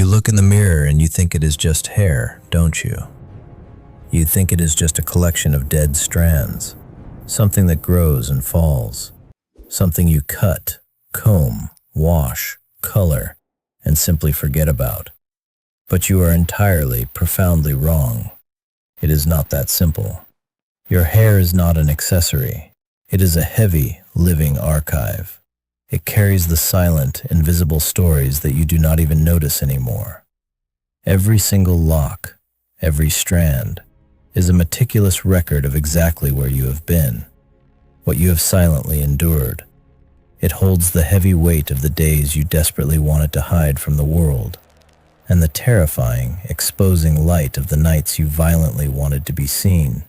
You look in the mirror and you think it is just hair, don't you? You think it is just a collection of dead strands, something that grows and falls, something you cut, comb, wash, color, and simply forget about. But you are entirely, profoundly wrong. It is not that simple. Your hair is not an accessory. It is a heavy, living archive. It carries the silent, invisible stories that you do not even notice anymore. Every single lock, every strand, is a meticulous record of exactly where you have been, what you have silently endured. It holds the heavy weight of the days you desperately wanted to hide from the world, and the terrifying, exposing light of the nights you violently wanted to be seen.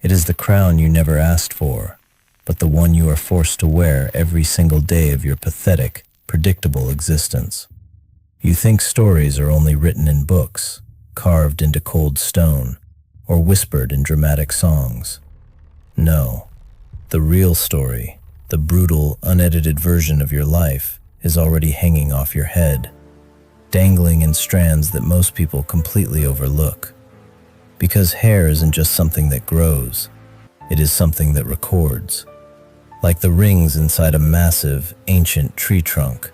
It is the crown you never asked for, but the one you are forced to wear every single day of your pathetic, predictable existence. You think stories are only written in books, carved into cold stone, or whispered in dramatic songs. No, the real story, the brutal, unedited version of your life, is already hanging off your head, dangling in strands that most people completely overlook. Because hair isn't just something that grows, it is something that records. Like the rings inside a massive, ancient tree trunk,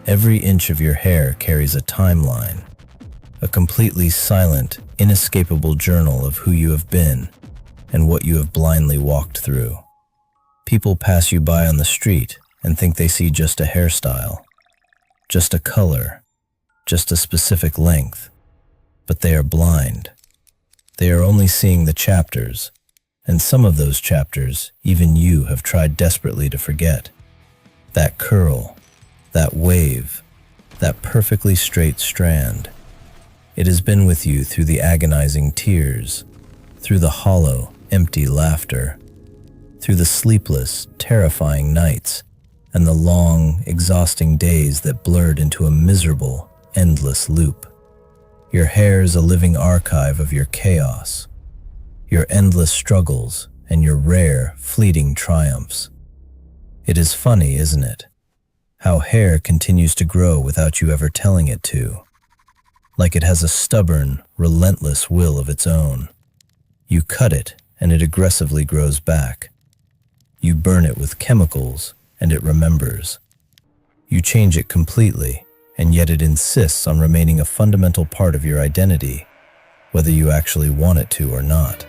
every inch of your hair carries a timeline, a completely silent, inescapable journal of who you have been and what you have blindly walked through. People pass you by on the street and think they see just a hairstyle, just a color, just a specific length, but they are blind. They are only seeing the chapters, and some of those chapters even you have tried desperately to forget. That curl, that wave, that perfectly straight strand. It has been with you through the agonizing tears, through the hollow, empty laughter, through the sleepless, terrifying nights, and the long, exhausting days that blurred into a miserable, endless loop. Your hair is a living archive of your chaos, your endless struggles, and your rare, fleeting triumphs. It is funny, isn't it? How hair continues to grow without you ever telling it to. Like it has a stubborn, relentless will of its own. You cut it, and it aggressively grows back. You burn it with chemicals, and it remembers. You change it completely, and yet it insists on remaining a fundamental part of your identity, whether you actually want it to or not.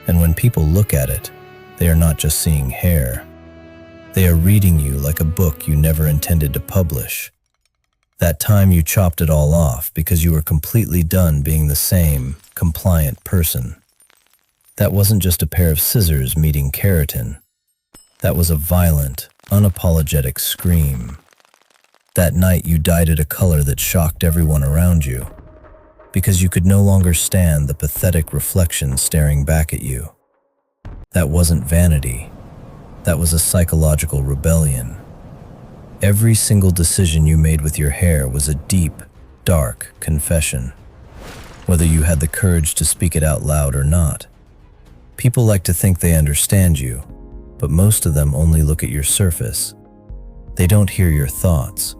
And when people look at it, they are not just seeing hair. They are reading you like a book you never intended to publish. That time you chopped it all off because you were completely done being the same, compliant person. That wasn't just a pair of scissors meeting keratin. That was a violent, unapologetic scream. That night you dyed it a color that shocked everyone around you, because you could no longer stand the pathetic reflection staring back at you. That wasn't vanity. That was a psychological rebellion. Every single decision you made with your hair was a deep, dark confession, whether you had the courage to speak it out loud or not. People like to think they understand you, but most of them only look at your surface. They don't hear your thoughts.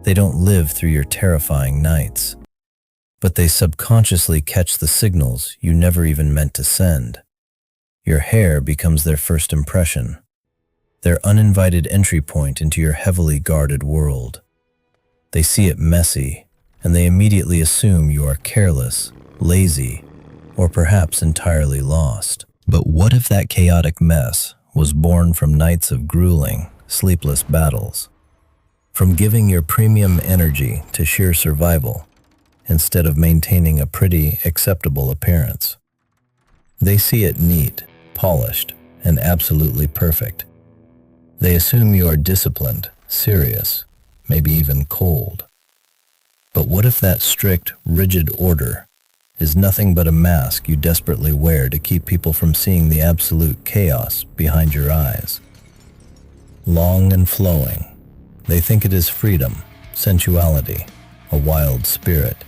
They don't live through your terrifying nights. But they subconsciously catch the signals you never even meant to send. Your hair becomes their first impression, their uninvited entry point into your heavily guarded world. They see it messy, and they immediately assume you are careless, lazy, or perhaps entirely lost. But what if that chaotic mess was born from nights of grueling, sleepless battles? From giving your premium energy to sheer survival, instead of maintaining a pretty, acceptable appearance. They see it neat, polished, and absolutely perfect. They assume you are disciplined, serious, maybe even cold. But what if that strict, rigid order is nothing but a mask you desperately wear to keep people from seeing the absolute chaos behind your eyes? Long and flowing, they think it is freedom, sensuality, a wild spirit.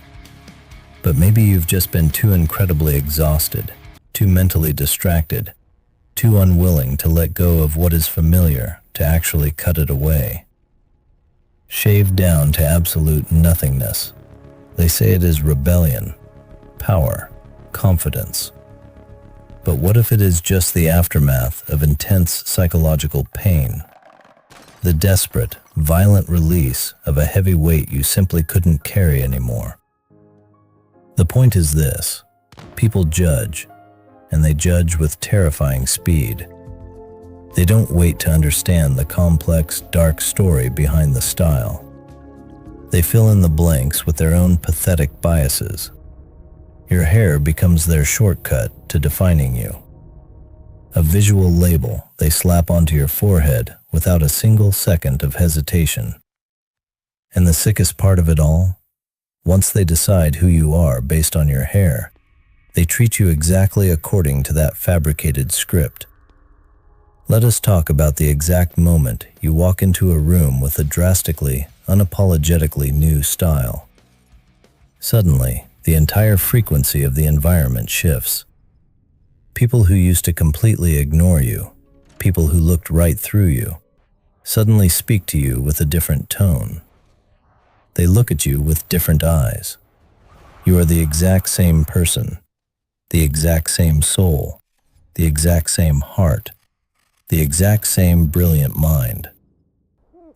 But maybe you've just been too incredibly exhausted, too mentally distracted, too unwilling to let go of what is familiar to actually cut it away. Shaved down to absolute nothingness, They say it is rebellion, power, confidence. But what if it is just the aftermath of intense psychological pain? The desperate, violent release of a heavy weight you simply couldn't carry anymore. The point is this: people judge, and they judge with terrifying speed. They don't wait to understand the complex, dark story behind the style. They fill in the blanks with their own pathetic biases. Your hair becomes their shortcut to defining you. A visual label they slap onto your forehead without a single second of hesitation. And the sickest part of it all? Once they decide who you are based on your hair, they treat you exactly according to that fabricated script. Let us talk about the exact moment you walk into a room with a drastically, unapologetically new style. Suddenly, the entire frequency of the environment shifts. People who used to completely ignore you, people who looked right through you, suddenly speak to you with a different tone. They look at you with different eyes. You are the exact same person, the exact same soul, the exact same heart, the exact same brilliant mind.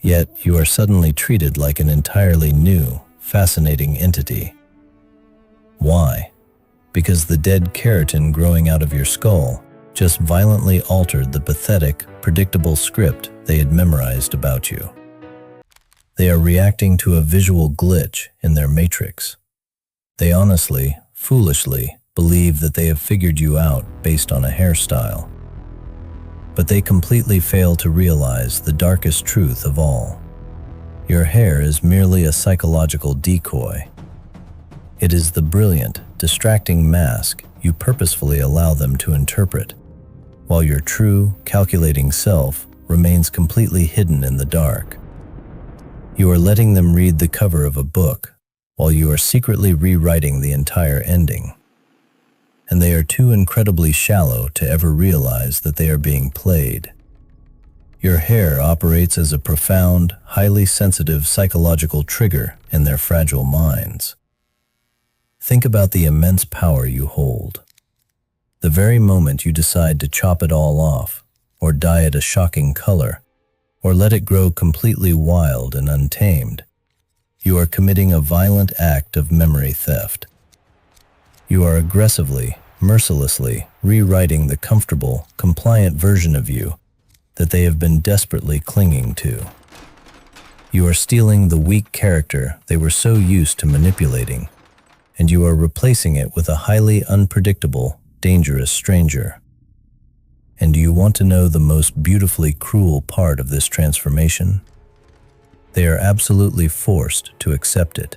Yet you are suddenly treated like an entirely new, fascinating entity. Why? Because the dead keratin growing out of your skull just violently altered the pathetic, predictable script they had memorized about you. They are reacting to a visual glitch in their matrix. They honestly, foolishly, believe that they have figured you out based on a hairstyle. But they completely fail to realize the darkest truth of all. Your hair is merely a psychological decoy. It is the brilliant, distracting mask you purposefully allow them to interpret, while your true, calculating self remains completely hidden in the dark. You are letting them read the cover of a book, while you are secretly rewriting the entire ending. And they are too incredibly shallow to ever realize that they are being played. Your hair operates as a profound, highly sensitive psychological trigger in their fragile minds. Think about the immense power you hold. The very moment you decide to chop it all off, or dye it a shocking color, or let it grow completely wild and untamed, you are committing a violent act of memory theft. You are aggressively, mercilessly rewriting the comfortable, compliant version of you that they have been desperately clinging to. You are stealing the weak character they were so used to manipulating, and you are replacing it with a highly unpredictable, dangerous stranger. And do you want to know the most beautifully cruel part of this transformation? They are absolutely forced to accept it.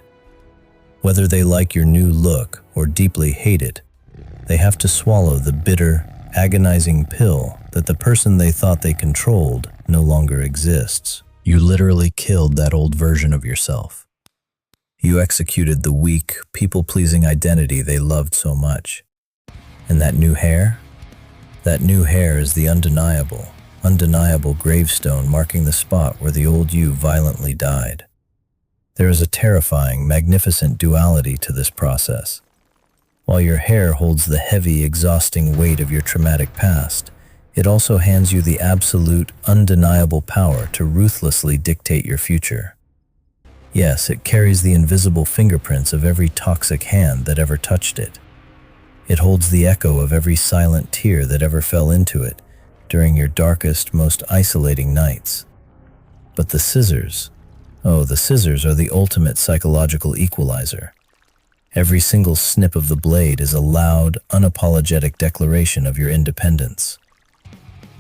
Whether they like your new look or deeply hate it, they have to swallow the bitter, agonizing pill that the person they thought they controlled no longer exists. You literally killed that old version of yourself. You executed the weak, people-pleasing identity they loved so much. And that new hair? That new hair is the undeniable gravestone marking the spot where the old you violently died. There is a terrifying, magnificent duality to this process. While your hair holds the heavy, exhausting weight of your traumatic past, it also hands you the absolute, undeniable power to ruthlessly dictate your future. Yes, it carries the invisible fingerprints of every toxic hand that ever touched it. It holds the echo of every silent tear that ever fell into it during your darkest, most isolating nights. But the scissors, the scissors are the ultimate psychological equalizer. Every single snip of the blade is a loud, unapologetic declaration of your independence.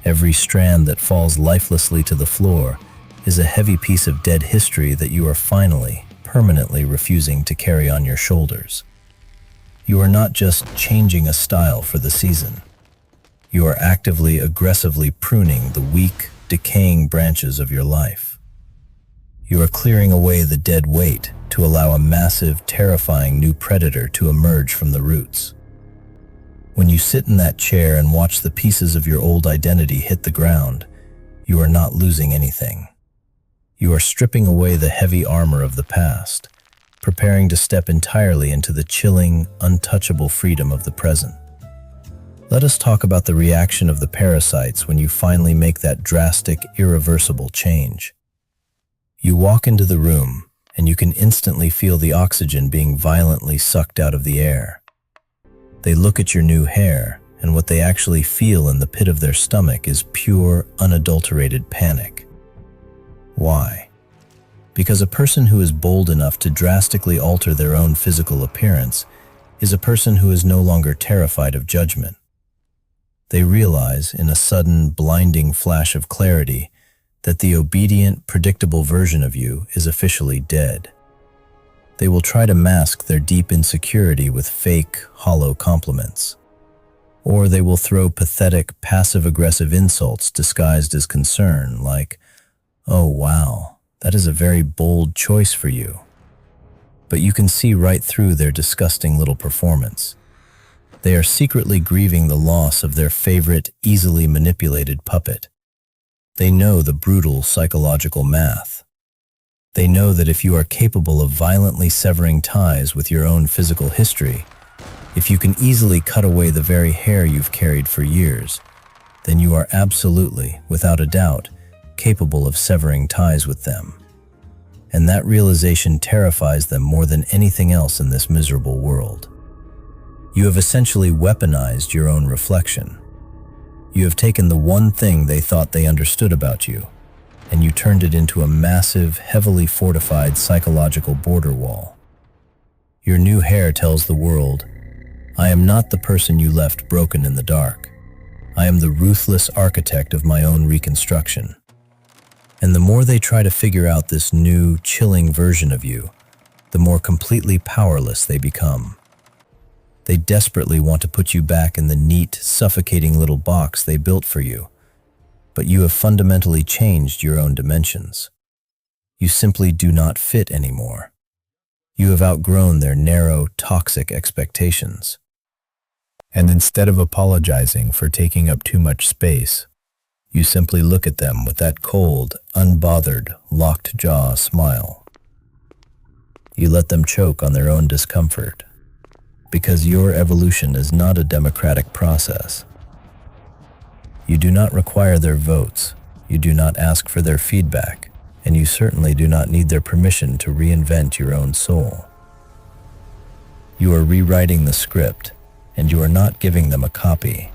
Every strand that falls lifelessly to the floor is a heavy piece of dead history that you are finally, permanently refusing to carry on your shoulders. You are not just changing a style for the season. You are actively, aggressively pruning the weak, decaying branches of your life. You are clearing away the dead weight to allow a massive, terrifying new predator to emerge from the roots. When you sit in that chair and watch the pieces of your old identity hit the ground, you are not losing anything. You are stripping away the heavy armor of the past, preparing to step entirely into the chilling, untouchable freedom of the present. Let us talk about the reaction of the parasites when you finally make that drastic, irreversible change. You walk into the room, and you can instantly feel the oxygen being violently sucked out of the air. They look at your new hair, and what they actually feel in the pit of their stomach is pure, unadulterated panic. Why? Because a person who is bold enough to drastically alter their own physical appearance is a person who is no longer terrified of judgment. They realize, in a sudden, blinding flash of clarity, that the obedient, predictable version of you is officially dead. They will try to mask their deep insecurity with fake, hollow compliments. Or they will throw pathetic, passive-aggressive insults disguised as concern, like, "Oh wow, that is a very bold choice for you." But you can see right through their disgusting little performance. They are secretly grieving the loss of their favorite, easily manipulated puppet. They know the brutal psychological math. They know that if you are capable of violently severing ties with your own physical history, if you can easily cut away the very hair you've carried for years, then you are absolutely, without a doubt, capable of severing ties with them. And that realization terrifies them more than anything else in this miserable world. You have essentially weaponized your own reflection. You have taken the one thing they thought they understood about you, and you turned it into a massive, heavily fortified psychological border wall. Your new hair tells the world, "I am not the person you left broken in the dark. I am the ruthless architect of my own reconstruction." And the more they try to figure out this new, chilling version of you, the more completely powerless they become. They desperately want to put you back in the neat, suffocating little box they built for you, but you have fundamentally changed your own dimensions. You simply do not fit anymore. You have outgrown their narrow, toxic expectations. And instead of apologizing for taking up too much space, you simply look at them with that cold, unbothered, locked jaw smile. You let them choke on their own discomfort, because your evolution is not a democratic process. You do not require their votes, you do not ask for their feedback, and you certainly do not need their permission to reinvent your own soul. You are rewriting the script, and you are not giving them a copy.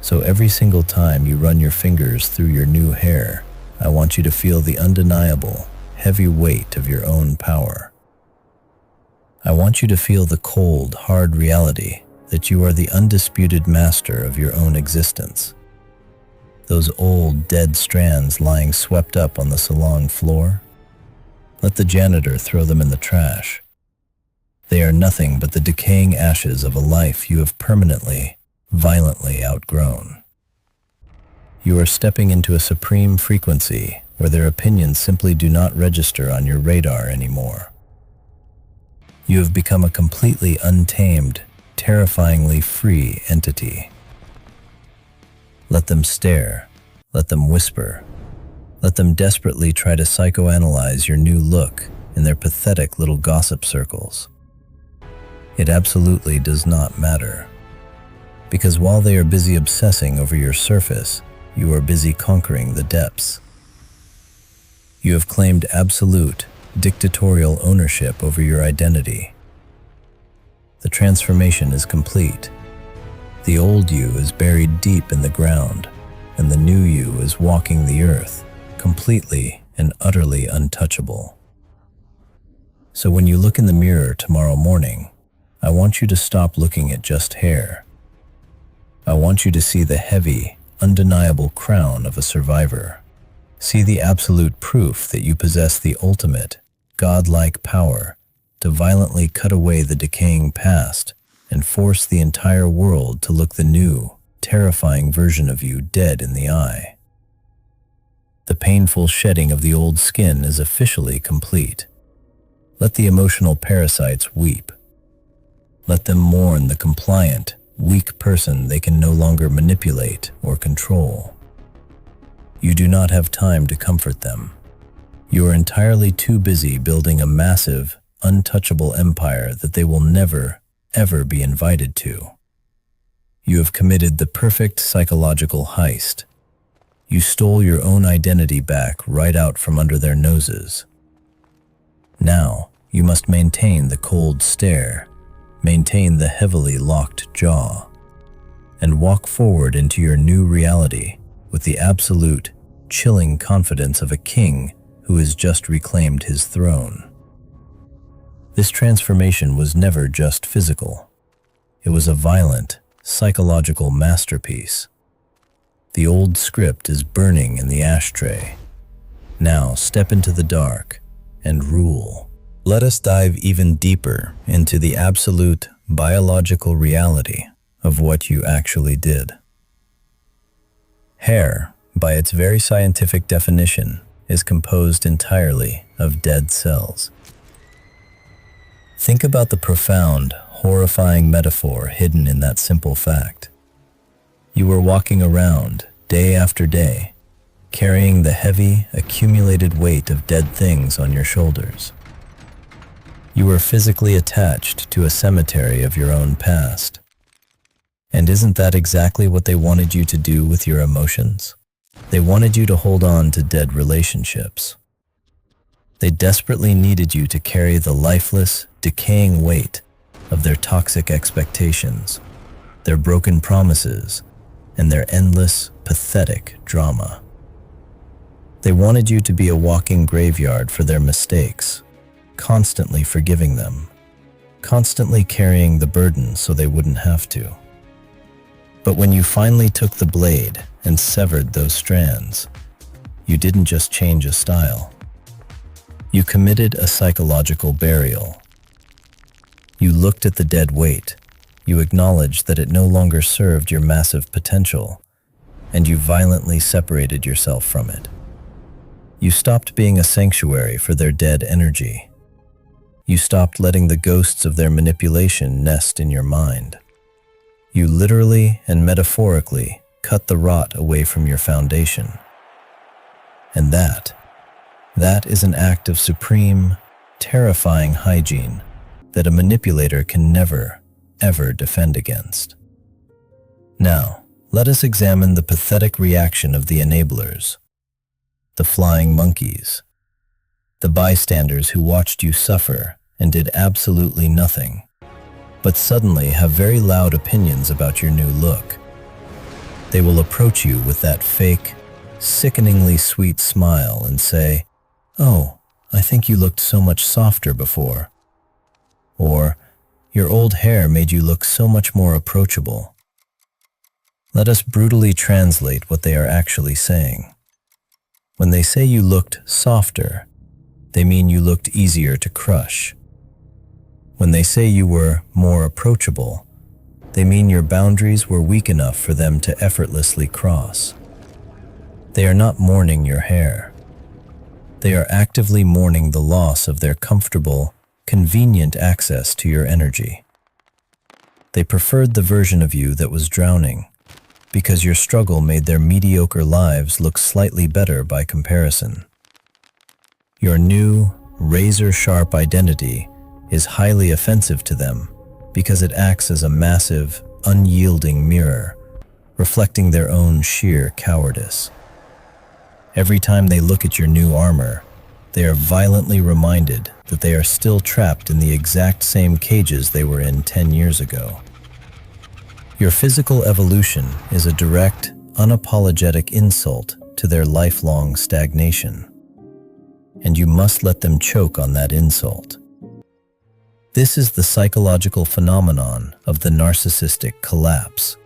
So every single time you run your fingers through your new hair, I want you to feel the undeniable, heavy weight of your own power. I want you to feel the cold, hard reality that you are the undisputed master of your own existence. Those old, dead strands lying swept up on the salon floor, let the janitor throw them in the trash. They are nothing but the decaying ashes of a life you have permanently, violently outgrown. You are stepping into a supreme frequency where their opinions simply do not register on your radar anymore. You have become a completely untamed, terrifyingly free entity. Let them stare, let them whisper, let them desperately try to psychoanalyze your new look in their pathetic little gossip circles. It absolutely does not matter, because while they are busy obsessing over your surface, you are busy conquering the depths. You have claimed absolute, dictatorial ownership over your identity. The transformation is complete. The old you is buried deep in the ground, and the new you is walking the earth, completely and utterly untouchable. So when you look in the mirror tomorrow morning, I want you to stop looking at just hair. I want you to see the heavy, undeniable crown of a survivor. See the absolute proof that you possess the ultimate, godlike power to violently cut away the decaying past and force the entire world to look the new, terrifying version of you dead in the eye. The painful shedding of the old skin is officially complete. Let the emotional parasites weep. Let them mourn the compliant, weak person they can no longer manipulate or control. You do not have time to comfort them. You are entirely too busy building a massive, untouchable empire that they will never, ever be invited to. You have committed the perfect psychological heist. You stole your own identity back right out from under their noses. Now, you must maintain the cold stare, maintain the heavily locked jaw, and walk forward into your new reality with the absolute, chilling confidence of a king who has just reclaimed his throne. This transformation was never just physical. It was a violent, psychological masterpiece. The old script is burning in the ashtray. Now step into the dark and rule. Let us dive even deeper into the absolute biological reality of what you actually did. Hair, by its very scientific definition, is composed entirely of dead cells. Think about the profound, horrifying metaphor hidden in that simple fact. You were walking around, day after day, carrying the heavy, accumulated weight of dead things on your shoulders. You were physically attached to a cemetery of your own past. And isn't that exactly what they wanted you to do with your emotions? They wanted you to hold on to dead relationships. They desperately needed you to carry the lifeless, decaying weight of their toxic expectations, their broken promises, and their endless, pathetic drama. They wanted you to be a walking graveyard for their mistakes, constantly forgiving them, constantly carrying the burden so they wouldn't have to. But when you finally took the blade and severed those strands, you didn't just change a style. You committed a psychological burial. You looked at the dead weight, you acknowledged that it no longer served your massive potential, and you violently separated yourself from it. You stopped being a sanctuary for their dead energy. You stopped letting the ghosts of their manipulation nest in your mind. You literally and metaphorically cut the rot away from your foundation. And that is an act of supreme, terrifying hygiene that a manipulator can never, ever defend against. Now, let us examine the pathetic reaction of the enablers, the flying monkeys, the bystanders who watched you suffer and did absolutely nothing, but suddenly have very loud opinions about your new look. They will approach you with that fake, sickeningly sweet smile and say, "Oh, I think you looked so much softer before." Or, "Your old hair made you look so much more approachable." Let us brutally translate what they are actually saying. When they say you looked softer, they mean you looked easier to crush. When they say you were more approachable, they mean your boundaries were weak enough for them to effortlessly cross. They are not mourning your hair. They are actively mourning the loss of their comfortable, convenient access to your energy. They preferred the version of you that was drowning, because your struggle made their mediocre lives look slightly better by comparison. Your new, razor-sharp identity is highly offensive to them because it acts as a massive, unyielding mirror, reflecting their own sheer cowardice. Every time they look at your new armor, they are violently reminded that they are still trapped in the exact same cages they were in 10 years ago. Your physical evolution is a direct, unapologetic insult to their lifelong stagnation, and you must let them choke on that insult. This is the psychological phenomenon of the narcissistic collapse.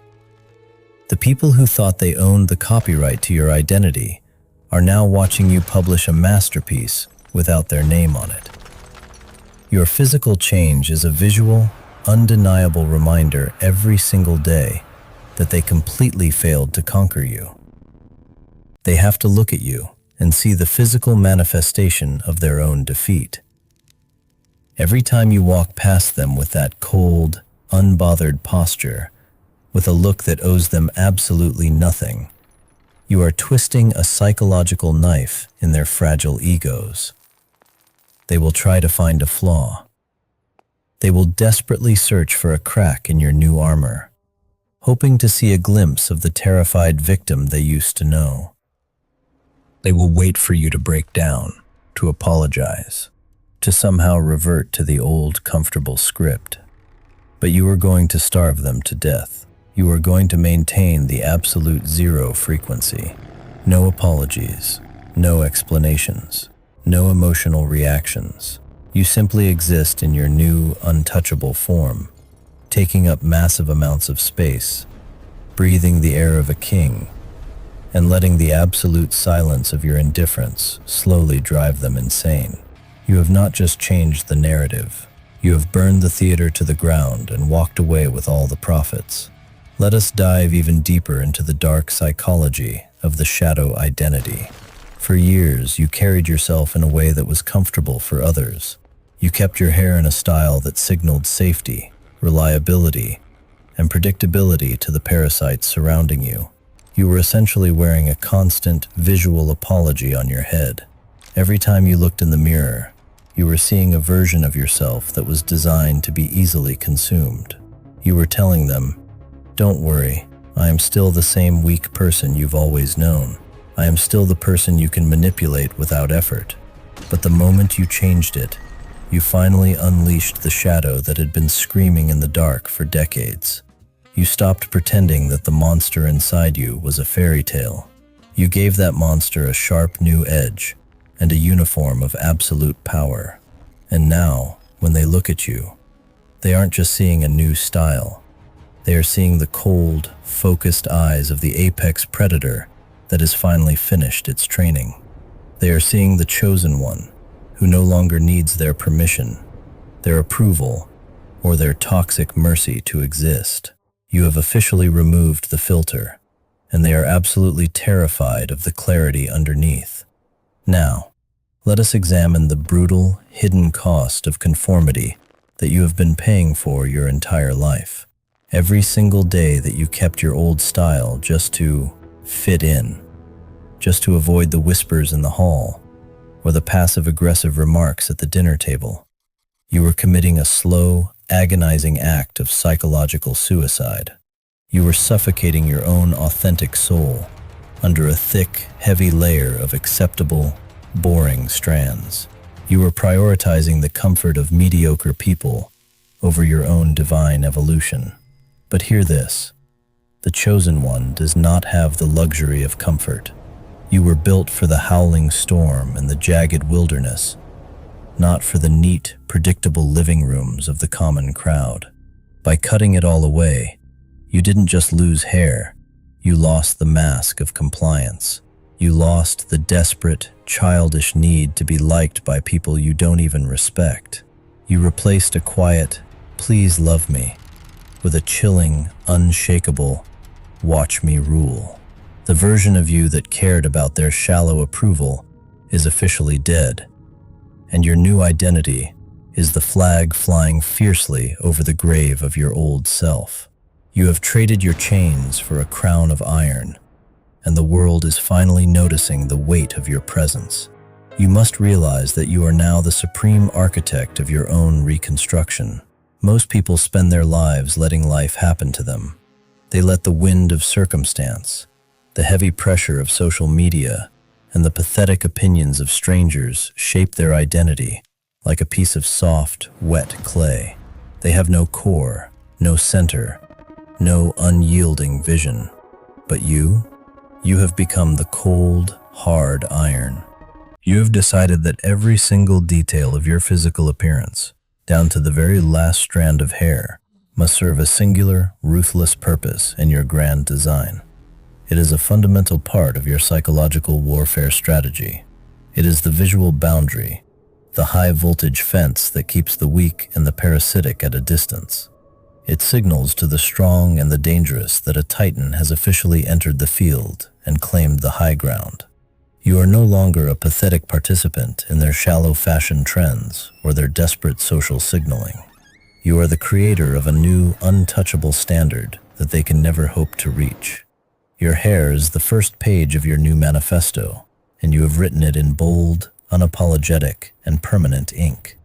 The people who thought they owned the copyright to your identity are now watching you publish a masterpiece without their name on it. Your physical change is a visual, undeniable reminder every single day that they completely failed to conquer you. They have to look at you and see the physical manifestation of their own defeat. Every time you walk past them with that cold, unbothered posture, with a look that owes them absolutely nothing, you are twisting a psychological knife in their fragile egos. They will try to find a flaw, They will desperately search for a crack in your new armor, hoping to see a glimpse of the terrified victim they used to know. They will wait for you to break down, to apologize, to somehow revert to the old comfortable script. But you are going to starve them to death. You are going to maintain the absolute zero frequency. No apologies, no explanations, no emotional reactions. You simply exist in your new, untouchable form, taking up massive amounts of space, breathing the air of a king, and letting the absolute silence of your indifference slowly drive them insane. You have not just changed the narrative, you have burned the theater to the ground and walked away with all the profits. Let us dive even deeper into the dark psychology of the shadow identity. For years, you carried yourself in a way that was comfortable for others. You kept your hair in a style that signaled safety, reliability, and predictability to the parasites surrounding you. You were essentially wearing a constant visual apology on your head. Every time you looked in the mirror, you were seeing a version of yourself that was designed to be easily consumed. You were telling them, "Don't worry, I am still the same weak person you've always known. I am still the person you can manipulate without effort." But the moment you changed it, you finally unleashed the shadow that had been screaming in the dark for decades. You stopped pretending that the monster inside you was a fairy tale. You gave that monster a sharp new edge and a uniform of absolute power. And now, when they look at you, they aren't just seeing a new style. They are seeing the cold, focused eyes of the apex predator that has finally finished its training. They are seeing the chosen one, who no longer needs their permission, their approval, or their toxic mercy to exist. You have officially removed the filter, and they are absolutely terrified of the clarity underneath. Now, let us examine the brutal, hidden cost of conformity that you have been paying for your entire life. Every single day that you kept your old style just to fit in, just to avoid the whispers in the hall, or the passive-aggressive remarks at the dinner table, you were committing a slow, agonizing act of psychological suicide. You were suffocating your own authentic soul under a thick, heavy layer of acceptable, boring strands. You were prioritizing the comfort of mediocre people over your own divine evolution. But hear this, the chosen one does not have the luxury of comfort. You were built for the howling storm and the jagged wilderness, not for the neat, predictable living rooms of the common crowd. By cutting it all away, you didn't just lose hair, you lost the mask of compliance. You lost the desperate, childish need to be liked by people you don't even respect. You replaced a quiet, "Please love me," with a chilling, unshakable, "Watch me rule." The version of you that cared about their shallow approval is officially dead, and your new identity is the flag flying fiercely over the grave of your old self. You have traded your chains for a crown of iron, and the world is finally noticing the weight of your presence. You must realize that you are now the supreme architect of your own reconstruction. Most people spend their lives letting life happen to them. They let the wind of circumstance, the heavy pressure of social media, and the pathetic opinions of strangers shape their identity like a piece of soft, wet clay. They have no core, no center, no unyielding vision. But you have become the cold, hard iron. You have decided that every single detail of your physical appearance, down to the very last strand of hair, must serve a singular, ruthless purpose in your grand design. It is a fundamental part of your psychological warfare strategy. It is the visual boundary, the high-voltage fence that keeps the weak and the parasitic at a distance. It signals to the strong and the dangerous that a titan has officially entered the field and claimed the high ground. You are no longer a pathetic participant in their shallow fashion trends or their desperate social signaling. You are the creator of a new, untouchable standard that they can never hope to reach. Your hair is the first page of your new manifesto, and you have written it in bold, unapologetic, and permanent ink.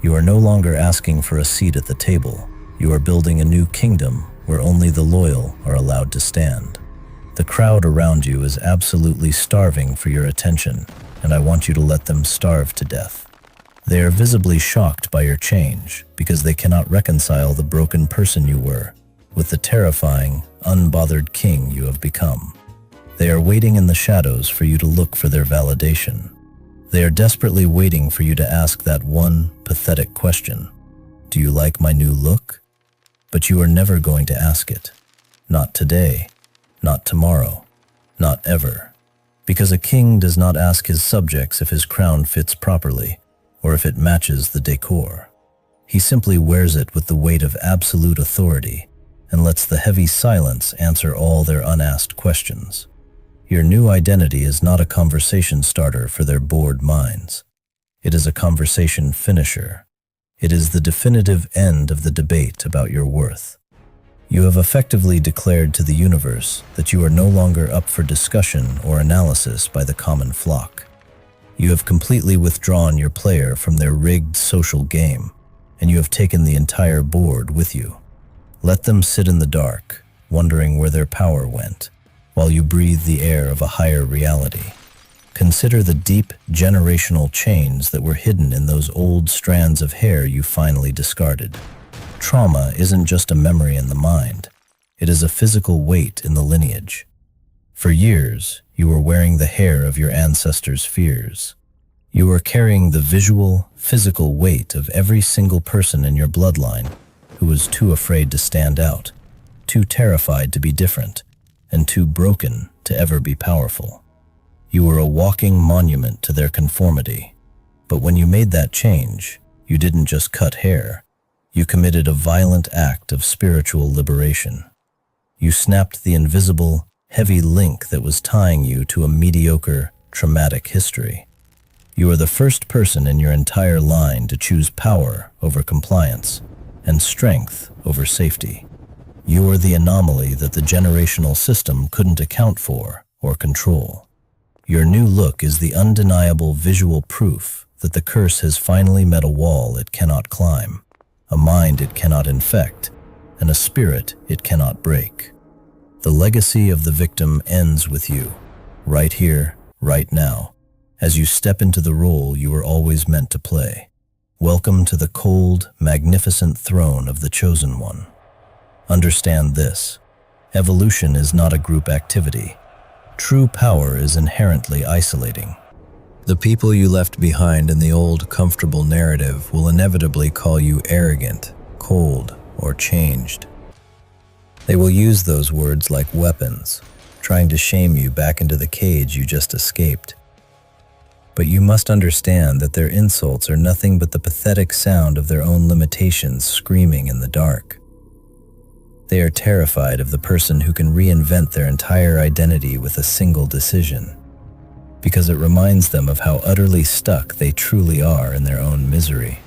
You are no longer asking for a seat at the table. You are building a new kingdom where only the loyal are allowed to stand. The crowd around you is absolutely starving for your attention, and I want you to let them starve to death. They are visibly shocked by your change because they cannot reconcile the broken person you were with the terrifying, unbothered king you have become. They are waiting in the shadows for you to look for their validation. They are desperately waiting for you to ask that one pathetic question. Do you like my new look? But you are never going to ask it. Not today, not tomorrow, not ever. Because a king does not ask his subjects if his crown fits properly or if it matches the decor. He simply wears it with the weight of absolute authority and lets the heavy silence answer all their unasked questions. Your new identity is not a conversation starter for their bored minds. It is a conversation finisher. It is the definitive end of the debate about your worth. You have effectively declared to the universe that you are no longer up for discussion or analysis by the common flock. You have completely withdrawn your player from their rigged social game, and you have taken the entire board with you. Let them sit in the dark, wondering where their power went, while you breathe the air of a higher reality. Consider the deep generational chains that were hidden in those old strands of hair you finally discarded. Trauma isn't just a memory in the mind. It is a physical weight in the lineage. For years, you were wearing the hair of your ancestors' fears. You were carrying the visual, physical weight of every single person in your bloodline who was too afraid to stand out, too terrified to be different, and too broken to ever be powerful. You were a walking monument to their conformity. But when you made that change, you didn't just cut hair. You committed a violent act of spiritual liberation. You snapped the invisible, heavy link that was tying you to a mediocre, traumatic history. You are the first person in your entire line to choose power over compliance and strength over safety. You are the anomaly that the generational system couldn't account for or control. Your new look is the undeniable visual proof that the curse has finally met a wall it cannot climb, a mind it cannot infect, and a spirit it cannot break. The legacy of the victim ends with you, right here, right now, as you step into the role you were always meant to play. Welcome to the cold, magnificent throne of the Chosen One. Understand this: evolution is not a group activity. True power is inherently isolating. The people you left behind in the old, comfortable narrative will inevitably call you arrogant, cold, or changed. They will use those words like weapons, trying to shame you back into the cage you just escaped. But you must understand that their insults are nothing but the pathetic sound of their own limitations screaming in the dark. They are terrified of the person who can reinvent their entire identity with a single decision, because it reminds them of how utterly stuck they truly are in their own misery.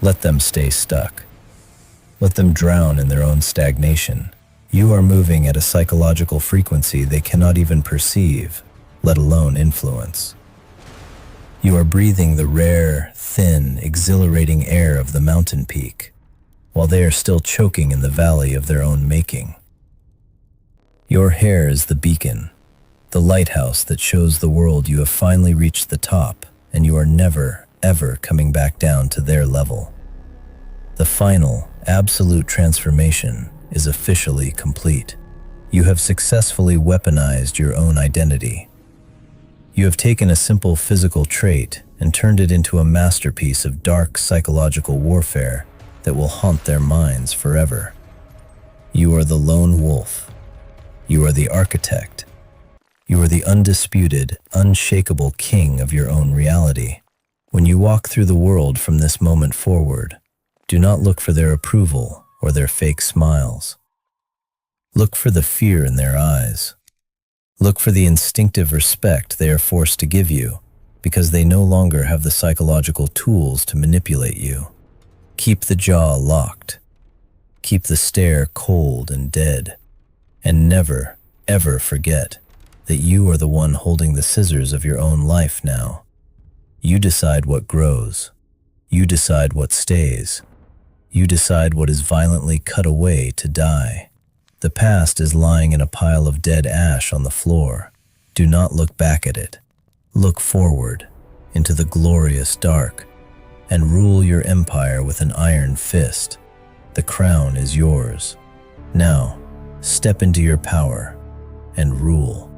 Let them stay stuck. Let them drown in their own stagnation. You are moving at a psychological frequency they cannot even perceive, let alone influence. You are breathing the rare, thin, exhilarating air of the mountain peak, while they are still choking in the valley of their own making. Your hair is the beacon, the lighthouse that shows the world you have finally reached the top, and you are never, ever coming back down to their level. The final, absolute transformation is officially complete. You have successfully weaponized your own identity. You have taken a simple physical trait and turned it into a masterpiece of dark psychological warfare that will haunt their minds forever. You are the lone wolf. You are the architect. You are the undisputed, unshakable king of your own reality. When you walk through the world from this moment forward, do not look for their approval or their fake smiles. Look for the fear in their eyes. Look for the instinctive respect they are forced to give you because they no longer have the psychological tools to manipulate you. Keep the jaw locked. Keep the stare cold and dead. And never, ever forget that you are the one holding the scissors of your own life now. You decide what grows. You decide what stays. You decide what is violently cut away to die. The past is lying in a pile of dead ash on the floor. Do not look back at it. Look forward, into the glorious dark, and rule your empire with an iron fist. The crown is yours. Now, step into your power and rule.